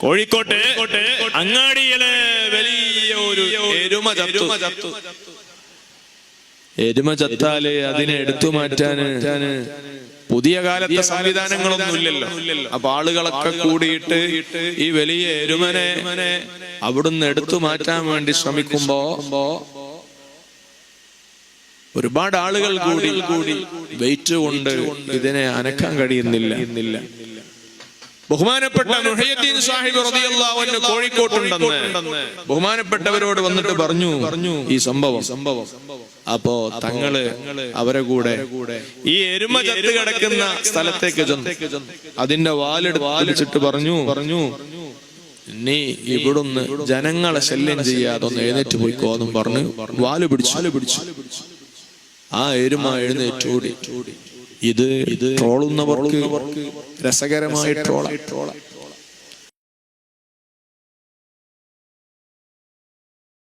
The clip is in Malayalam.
കോഴിക്കോട്ടെ അങ്ങാടിയിലെ വലിയ ഒരു എരുമ ചത്താല് അതിനെ എടുത്തു മാറ്റാന് പുതിയ കാലത്തെ സംവിധാനങ്ങളൊന്നും ഇല്ലല്ലോ. അപ്പൊ ആളുകളൊക്കെ കൂടിയിട്ട് ഈ വലിയ എരുമനെ അവിടുന്ന് എടുത്തു മാറ്റാൻ വേണ്ടി ശ്രമിക്കുമ്പോ ഒരുപാട് ആളുകൾ കൂടി വെയിറ്റ് കൊണ്ട് ഇതിനെ അനക്കാൻ കഴിയുന്നില്ല. ബഹുമാനപ്പെട്ട മുഹയ്യദ്ദീൻ സാഹിബ് റളിയല്ലാഹു അൻഹു കോഴിക്കോട്ടുണ്ടെന്ന് ബഹുമാനപ്പെട്ടവരോട് വന്നിട്ട് പറഞ്ഞു ഈ സംഭവം. അപ്പോ തങ്ങള് അവരെ കൂടെ ഈ എരുമ ചത്ത് കിടക്കുന്ന സ്ഥലത്തേക്ക് ചെന്നു. അതിന്റെ വാലെടുത്തിട്ട് പറഞ്ഞു നീ ഇവിടുന്ന് ജനങ്ങളെ ശല്യം ചെയ്യാതെ ഒന്ന് എഴുന്നേറ്റ് പോയിക്കോന്നും പറഞ്ഞു വാല് പിടിച്ചു. ആ എരുമ എഴുന്നേറ്റോടി. ഇത് ട്രോളുന്നവർക്ക് രസകരമായ ട്രോള.